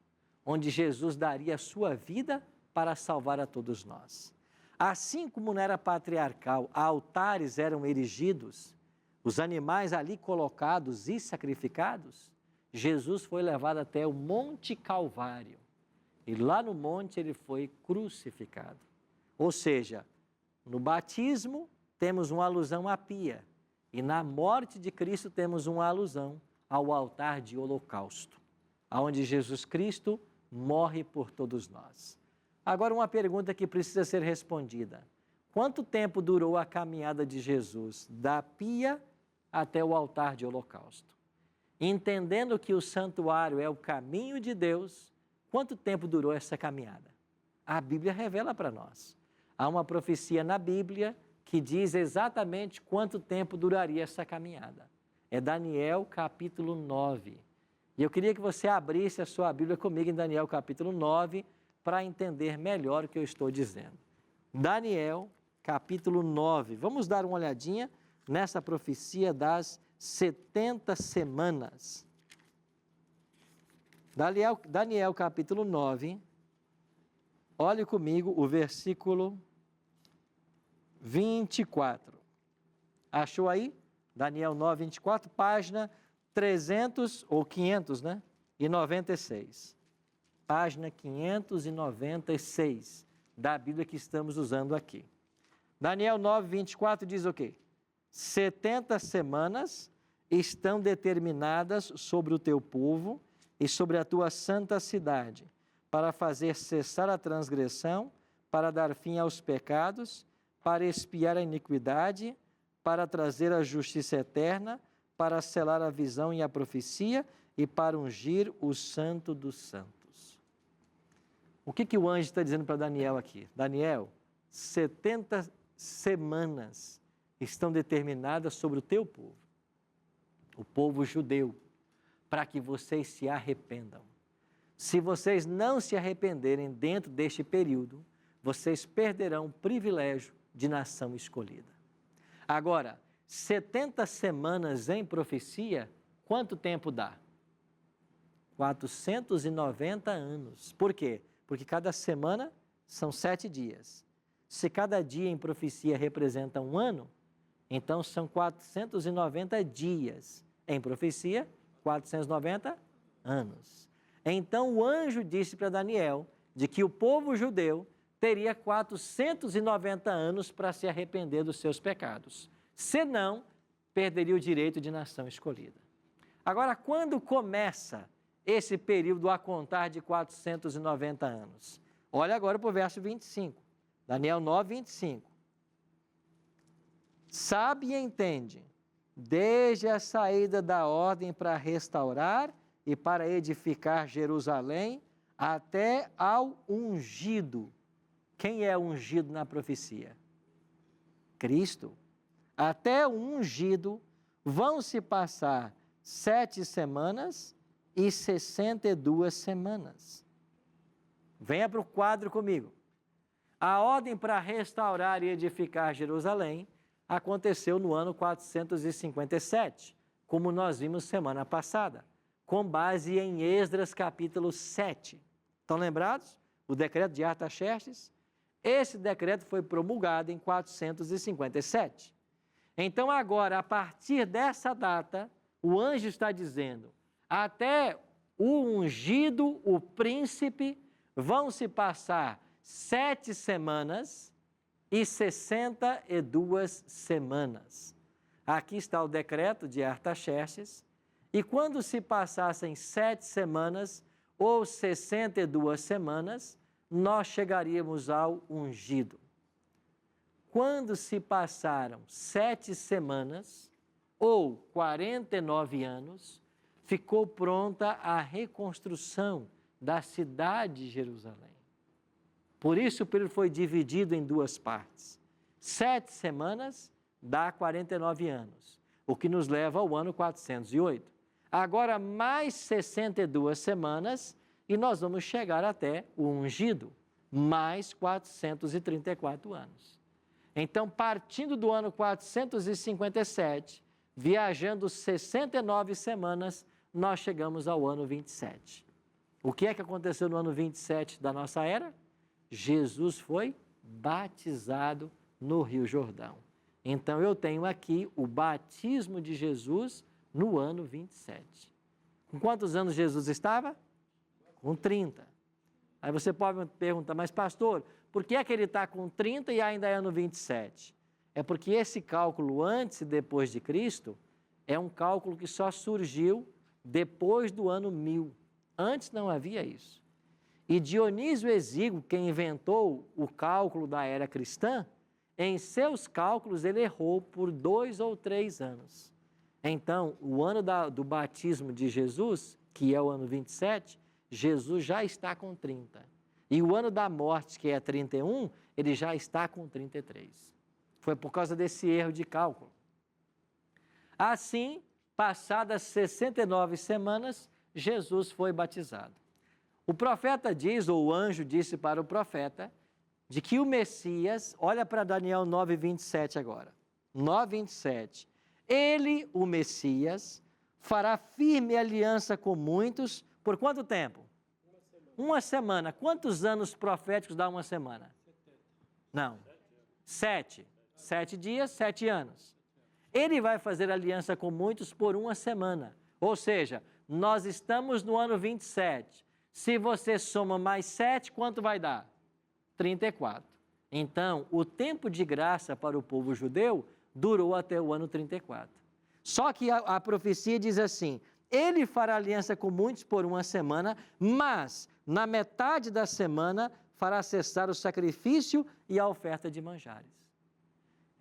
onde Jesus daria a sua vida para salvar a todos nós. Assim como na era patriarcal, altares eram erigidos, os animais ali colocados e sacrificados, Jesus foi levado até o Monte Calvário. E lá no monte ele foi crucificado. Ou seja, no batismo temos uma alusão à pia. E na morte de Cristo temos uma alusão ao altar de holocausto, onde Jesus Cristo morre por todos nós. Agora uma pergunta que precisa ser respondida. Quanto tempo durou a caminhada de Jesus da pia até o altar de holocausto? Entendendo que o santuário é o caminho de Deus, quanto tempo durou essa caminhada? A Bíblia revela para nós. Há uma profecia na Bíblia que diz exatamente quanto tempo duraria essa caminhada. É Daniel capítulo 9. E eu queria que você abrisse a sua Bíblia comigo em Daniel capítulo 9 para entender melhor o que eu estou dizendo. Daniel capítulo 9. Vamos dar uma olhadinha nessa profecia das 70 semanas. Daniel capítulo 9. Olhe comigo o versículo 24. Achou aí? Daniel 9, 24, página 300 ou 500, né? E 96. Página 596 da Bíblia que estamos usando aqui. Daniel 9, 24 diz o quê? 70 semanas estão determinadas sobre o teu povo e sobre a tua santa cidade, para fazer cessar a transgressão, para dar fim aos pecados, para expiar a iniquidade, para trazer a justiça eterna, para selar a visão e a profecia e para ungir o santo dos santos. O que o anjo está dizendo para Daniel aqui? Daniel, 70 semanas estão determinadas sobre o teu povo, o povo judeu, para que vocês se arrependam. Se vocês não se arrependerem dentro deste período, vocês perderão o privilégio de nação escolhida. Agora, 70 semanas em profecia, quanto tempo dá? 490 anos. Por quê? Porque cada semana são 7 dias. Se cada dia em profecia representa um ano, então são 490 dias. Em profecia, 490 anos. Então o anjo disse para Daniel de que o povo judeu teria 490 anos para se arrepender dos seus pecados. Senão, perderia o direito de nação escolhida. Agora, quando começa esse período a contar de 490 anos? Olha agora para o verso 25. Daniel 9, 25. Sabe e entende, desde a saída da ordem para restaurar e para edificar Jerusalém, até ao ungido. Quem é ungido na profecia? Cristo. Até o ungido vão se passar 7 semanas e 62 semanas. Venha para o quadro comigo. A ordem para restaurar e edificar Jerusalém aconteceu no ano 457, como nós vimos semana passada, com base em Esdras capítulo 7. Estão lembrados? O decreto de Artaxerxes? Esse decreto foi promulgado em 457. Então agora, a partir dessa data, o anjo está dizendo, até o ungido, o príncipe, vão se passar 7 semanas e 62 semanas. Aqui está o decreto de Artaxerxes, e quando se passassem 7 semanas ou 62 semanas, nós chegaríamos ao ungido. Quando se passaram 7 semanas ou 49 anos, ficou pronta a reconstrução da cidade de Jerusalém. Por isso o período foi dividido em 2 partes. 7 semanas dá 49 anos, o que nos leva ao ano 408. Agora mais 62 semanas e nós vamos chegar até o ungido, mais 434 anos. Então, partindo do ano 457, viajando 69 semanas, nós chegamos ao ano 27. O que é que aconteceu no ano 27 da nossa era? Jesus foi batizado no Rio Jordão. Então, eu tenho aqui o batismo de Jesus no ano 27. Com quantos anos Jesus estava? Com 30. Aí você pode me perguntar, mas pastor, por que é que ele está com 30 e ainda é ano 27? É porque esse cálculo antes e depois de Cristo é um cálculo que só surgiu depois do ano 1000. Antes não havia isso. E Dionísio Exíguo, quem inventou o cálculo da era cristã, em seus cálculos ele errou por 2 ou 3 anos. Então, o ano do batismo de Jesus, que é o ano 27, Jesus já está com 30. E o ano da morte, que é 31, ele já está com 33. Foi por causa desse erro de cálculo. Assim, passadas 69 semanas, Jesus foi batizado. O profeta diz, ou o anjo disse para o profeta, de que o Messias, olha para Daniel 9:27 agora, 9:27, ele, o Messias, fará firme aliança com muitos, por quanto tempo? Uma semana. Quantos anos proféticos dá uma semana? Não. 7. 7 dias, 7 anos. Ele vai fazer aliança com muitos por uma semana. Ou seja, nós estamos no ano 27. Se você soma mais 7, quanto vai dar? 34. Então, o tempo de graça para o povo judeu durou até o ano 34. Só que a profecia diz assim, ele fará aliança com muitos por uma semana, mas na metade da semana fará cessar o sacrifício e a oferta de manjares.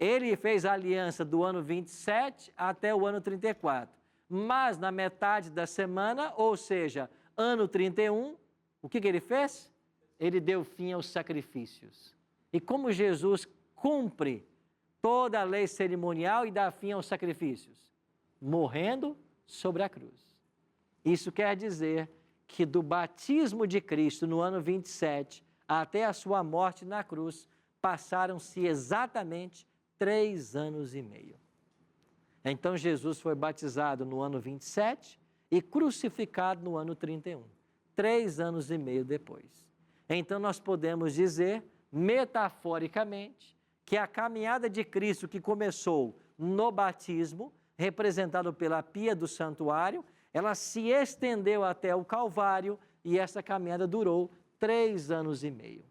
Ele fez a aliança do ano 27 até o ano 34. Mas na metade da semana, ou seja, ano 31, o que ele fez? Ele deu fim aos sacrifícios. E como Jesus cumpre toda a lei cerimonial e dá fim aos sacrifícios? Morrendo sobre a cruz. Isso quer dizer que do batismo de Cristo no ano 27 até a sua morte na cruz, passaram-se exatamente 3 anos e meio. Então Jesus foi batizado no ano 27 e crucificado no ano 31, 3 anos e meio depois. Então nós podemos dizer, metaforicamente, que a caminhada de Cristo que começou no batismo, representado pela pia do santuário, ela se estendeu até o Calvário e essa caminhada durou 3 anos e meio.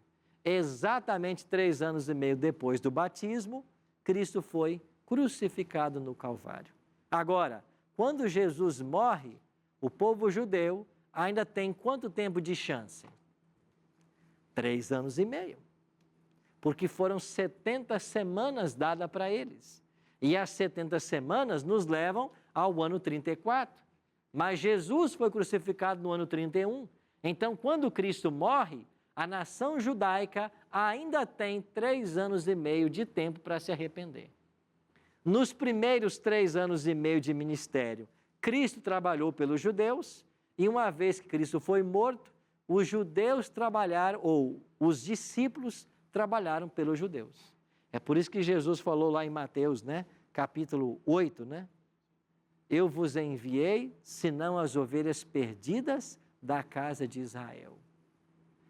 Exatamente 3 anos e meio depois do batismo, Cristo foi crucificado no Calvário. Agora, quando Jesus morre, o povo judeu ainda tem quanto tempo de chance? 3 anos e meio. Porque foram 70 semanas dadas para eles. E as 70 semanas nos levam ao ano 34. Mas Jesus foi crucificado no ano 31. Então, quando Cristo morre, a nação judaica ainda tem 3 anos e meio de tempo para se arrepender. Nos primeiros 3 anos e meio de ministério, Cristo trabalhou pelos judeus, e uma vez que Cristo foi morto, os judeus trabalharam, ou os discípulos trabalharam pelos judeus. É por isso que Jesus falou lá em Mateus, capítulo 8, eu vos enviei, senão as ovelhas perdidas da casa de Israel.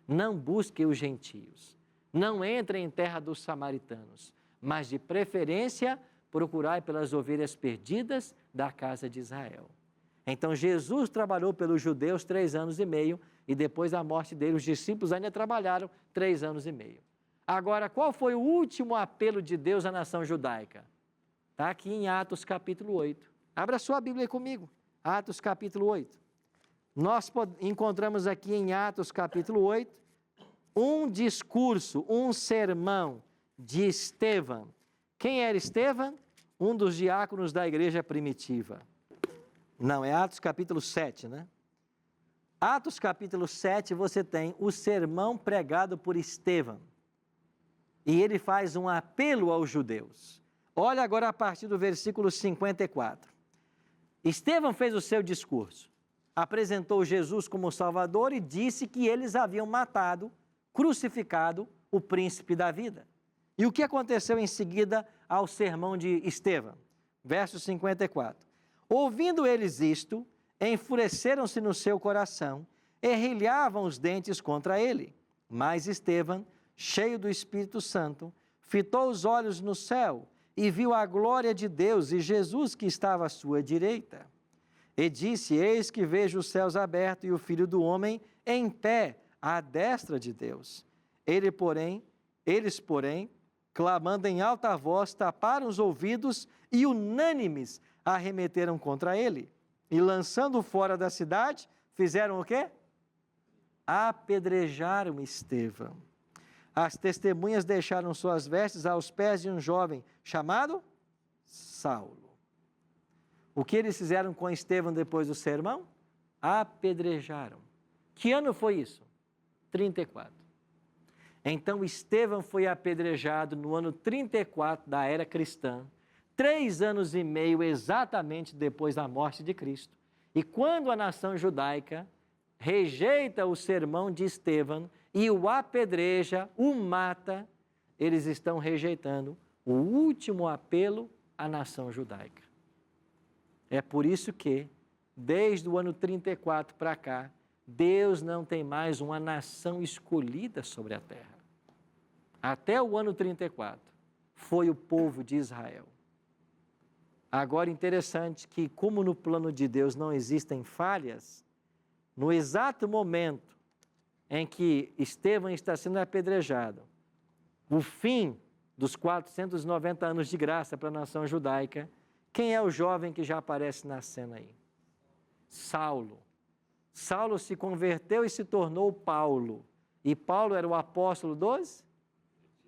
Não busquem os gentios, não entrem em terra dos samaritanos, mas de preferência procurai pelas ovelhas perdidas da casa de Israel. Então Jesus trabalhou pelos judeus 3 anos e meio, e depois da morte dele, os discípulos ainda trabalharam 3 anos e meio. Agora, qual foi o último apelo de Deus à nação judaica? Está aqui em Atos capítulo 8. Abra sua Bíblia aí comigo. Atos capítulo 8. Nós encontramos aqui em Atos capítulo 8 um discurso, um sermão de Estevão. Quem era Estevão? Um dos diáconos da igreja primitiva. Não, é Atos capítulo 7, Atos capítulo 7 você tem o sermão pregado por Estevão. E ele faz um apelo aos judeus. Olha agora a partir do versículo 54. Estevão fez o seu discurso, apresentou Jesus como Salvador e disse que eles haviam matado, crucificado o príncipe da vida. E o que aconteceu em seguida ao sermão de Estevão? Verso 54. Ouvindo eles isto, enfureceram-se no seu coração, errilhavam os dentes contra ele. Mas Estevão, cheio do Espírito Santo, fitou os olhos no céu e viu a glória de Deus e Jesus que estava à sua direita. E disse, eis que vejo os céus abertos e o Filho do Homem em pé à destra de Deus. Eles, porém, clamando em alta voz, taparam os ouvidos e unânimes arremeteram contra ele. E lançando-o fora da cidade, fizeram o quê? Apedrejaram Estevão. As testemunhas deixaram suas vestes aos pés de um jovem chamado Saulo. O que eles fizeram com Estevão depois do sermão? Apedrejaram. Que ano foi isso? 34. Então Estevão foi apedrejado no ano 34 da era cristã, 3 anos e meio exatamente depois da morte de Cristo. E quando a nação judaica rejeita o sermão de Estevão e o apedreja, o mata, eles estão rejeitando o último apelo à nação judaica. É por isso que, desde o ano 34 para cá, Deus não tem mais uma nação escolhida sobre a terra. Até o ano 34, foi o povo de Israel. Agora, interessante que, como no plano de Deus não existem falhas, no exato momento em que Estevão está sendo apedrejado, o fim dos 490 anos de graça para a nação judaica, quem é o jovem que já aparece na cena aí? Saulo. Saulo se converteu e se tornou Paulo. E Paulo era o apóstolo dos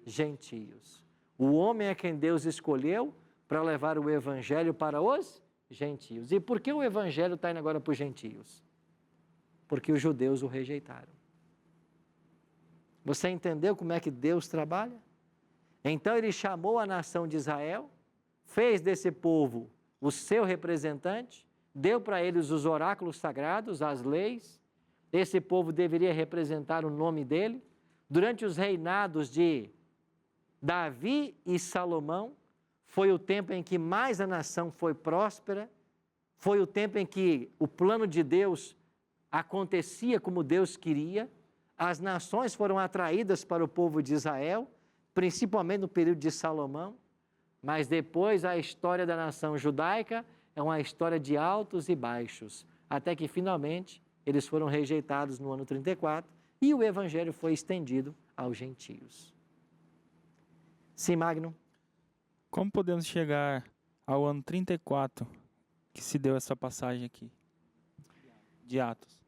gentios. O homem é quem Deus escolheu para levar o evangelho para os gentios. E por que o evangelho está indo agora para os gentios? Porque os judeus o rejeitaram. Você entendeu como é que Deus trabalha? Então ele chamou a nação de Israel, fez desse povo o seu representante, deu para eles os oráculos sagrados, as leis. Esse povo deveria representar o nome dele. Durante os reinados de Davi e Salomão, foi o tempo em que mais a nação foi próspera, foi o tempo em que o plano de Deus acontecia como Deus queria, as nações foram atraídas para o povo de Israel, principalmente no período de Salomão, mas depois a história da nação judaica é uma história de altos e baixos, até que finalmente eles foram rejeitados no ano 34 e o evangelho foi estendido aos gentios. Sim, Magno? Como podemos chegar ao ano 34 que se deu essa passagem aqui de Atos?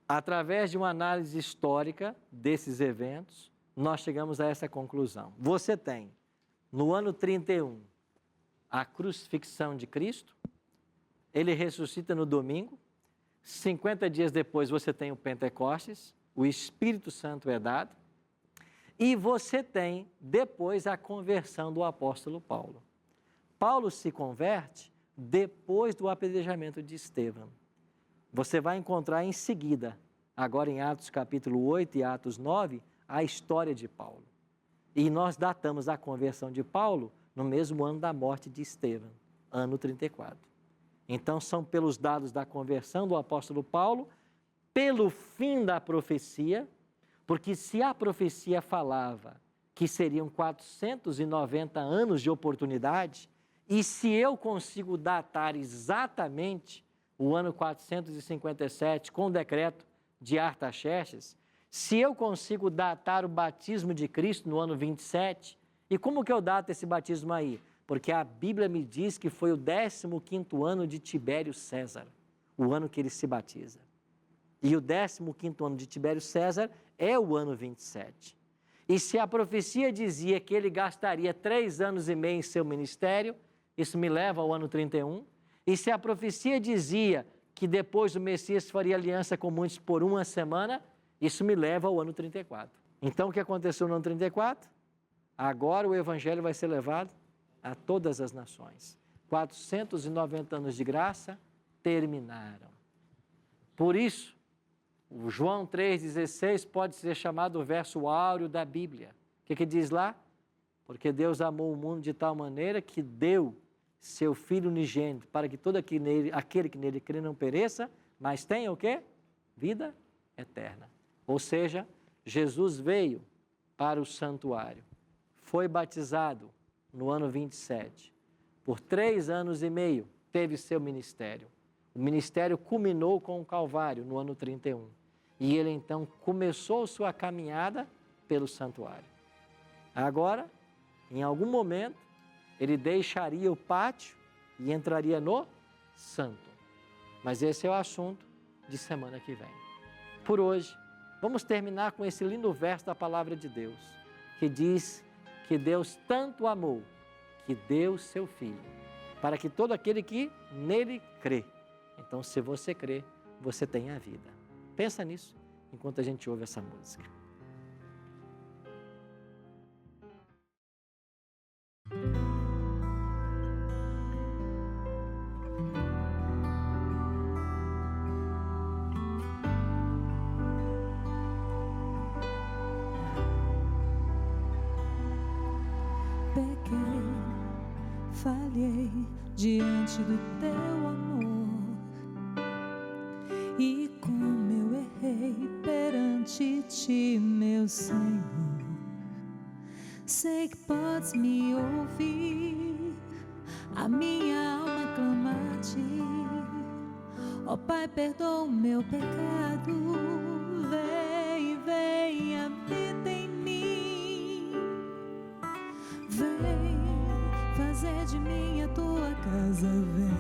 Através de uma análise histórica desses eventos, nós chegamos a essa conclusão. Você tem, no ano 31, a crucifixão de Cristo, ele ressuscita no domingo, 50 dias depois você tem o Pentecostes, o Espírito Santo é dado, e você tem depois a conversão do apóstolo Paulo. Paulo se converte depois do apedrejamento de Estevão. Você vai encontrar em seguida, agora em Atos capítulo 8 e Atos 9, a história de Paulo. E nós datamos a conversão de Paulo no mesmo ano da morte de Estevão, ano 34. Então, são pelos dados da conversão do apóstolo Paulo, pelo fim da profecia, porque se a profecia falava que seriam 490 anos de oportunidade, e se eu consigo datar exatamente o ano 457 com o decreto de Artaxerxes, se eu consigo datar o batismo de Cristo no ano 27, e como que eu dato esse batismo aí? Porque a Bíblia me diz que foi o 15º ano de Tibério César, o ano que ele se batiza. E o 15º ano de Tibério César é o ano 27. E se a profecia dizia que ele gastaria 3 anos e meio em seu ministério, isso me leva ao ano 31. E se a profecia dizia que depois o Messias faria aliança com muitos por 1 semana, isso me leva ao ano 34. Então, o que aconteceu no ano 34? Agora o evangelho vai ser levado a todas as nações. 490 anos de graça terminaram. Por isso, o João 3,16 pode ser chamado o verso áureo da Bíblia. O que diz lá? Porque Deus amou o mundo de tal maneira que deu seu Filho unigênito para que todo aquele que nele crê não pereça, mas tenha o quê? Vida eterna. Ou seja, Jesus veio para o santuário, foi batizado no ano 27, por 3 anos e meio teve seu ministério. O ministério culminou com o Calvário no ano 31. E ele então começou sua caminhada pelo santuário. Agora, em algum momento, ele deixaria o pátio e entraria no santo. Mas esse é o assunto de semana que vem. Por hoje, vamos terminar com esse lindo verso da palavra de Deus, que diz que Deus tanto amou, que deu seu Filho, para que todo aquele que nele crê. Então, se você crê, você tem a vida. Pensa nisso enquanto a gente ouve essa música. falhei diante do teu amor, e como eu errei perante ti, meu Senhor. Sei que podes me ouvir, a minha alma clama a ti. Ó Pai, perdoa o meu pecado, vem, vem, habita em mim. Vem fazer de mim a tua casa, vem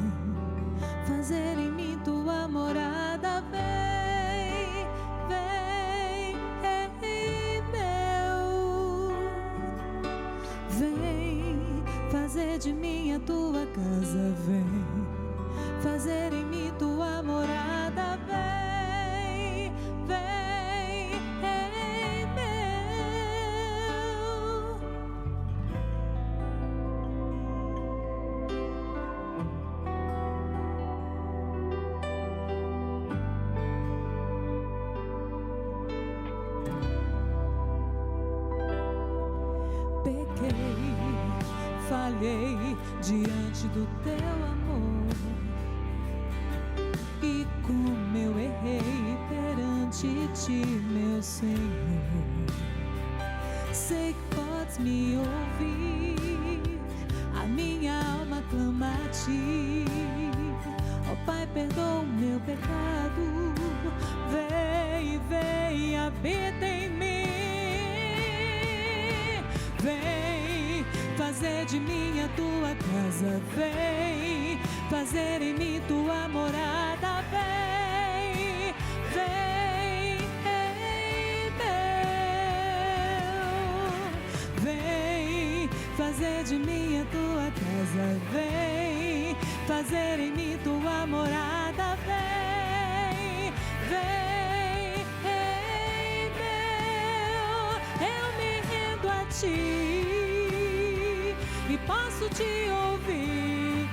fazer em mim tua morada, vem, vem, Rei meu. Vem fazer de mim a tua casa, vem fazer em mim tua morada, vem, vem, Rei meu. Pequei, falhei diante do teu amor, e como eu errei perante ti, meu Senhor. Sei que podes me ouvir, a minha alma clama a ti. Ó Pai, perdoa o meu pecado, vem, vem, habita em mim. Vem fazer de mim a tua casa, vem fazer em mim tua morada, vem, vem, Rei meu. Vem fazer de mim a tua casa, vem fazer em mim tua morada, vem, vem, Rei meu. Eu me rendo a ti e posso te ouvir,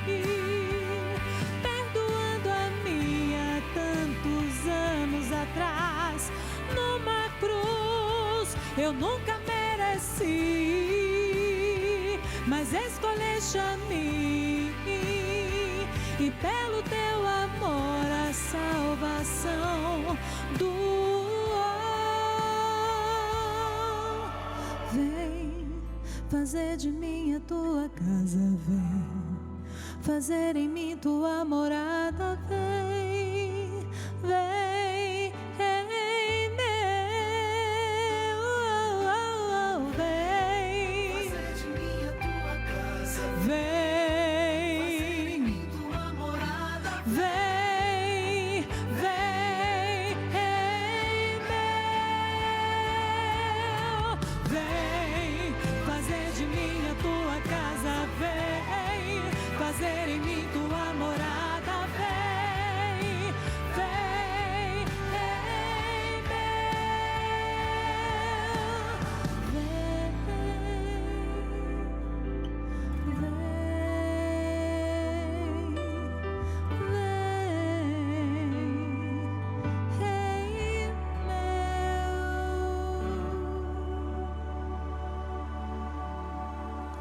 perdoando a mim há tantos anos atrás, numa cruz eu nunca mereci, mas escolheste a mim, e pelo teu amor a salvação doou. Vem fazer de mim a tua casa, vem fazer em mim tua morada, vem, vem, Rei meu. Vem fazer de mim a tua casa, vem tua morada, vem, vem, Rei meu. Vem fazer de mim a tua casa, vem fazer em mim tua morada, vem, vem, Rei meu.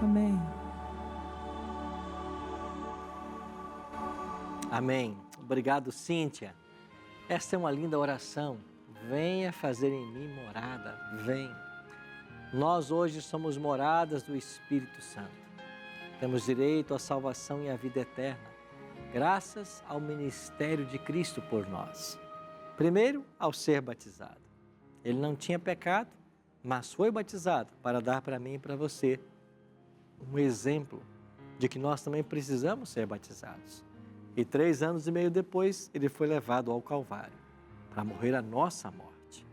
Amém. Amém. Obrigado, Cíntia. Esta é uma linda oração. Venha fazer em mim morada, vem. Nós hoje somos moradas do Espírito Santo. Temos direito à salvação e à vida eterna, graças ao ministério de Cristo por nós. Primeiro, ao ser batizado. Ele não tinha pecado, mas foi batizado para dar para mim e para você um exemplo de que nós também precisamos ser batizados. E 3 anos e meio depois, ele foi levado ao Calvário para morrer a nossa morte.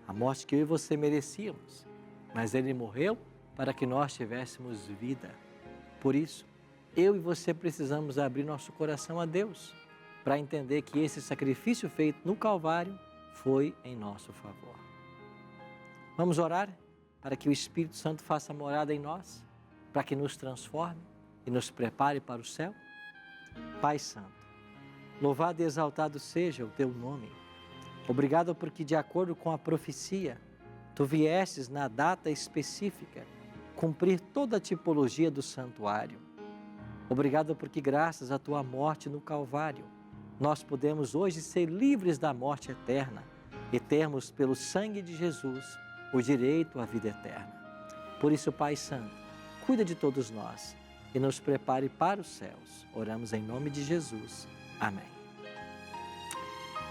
A morte que eu e você merecíamos. Mas ele morreu para que nós tivéssemos vida. Por isso, eu e você precisamos abrir nosso coração a Deus para entender que esse sacrifício feito no Calvário foi em nosso favor. Vamos orar para que o Espírito Santo faça morada em nós, para que nos transforme e nos prepare para o céu? Pai Santo, louvado e exaltado seja o teu nome. Obrigado porque, de acordo com a profecia, tu viestes na data específica cumprir toda a tipologia do santuário. Obrigado porque graças à tua morte no Calvário, nós podemos hoje ser livres da morte eterna e termos pelo sangue de Jesus o direito à vida eterna. Por isso, Pai Santo, cuida de todos nós e nos prepare para os céus. Oramos em nome de Jesus. Amém.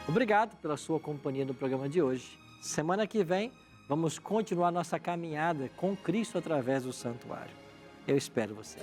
Obrigado pela sua companhia no programa de hoje. Semana que vem, vamos continuar nossa caminhada com Cristo através do santuário. Eu espero você.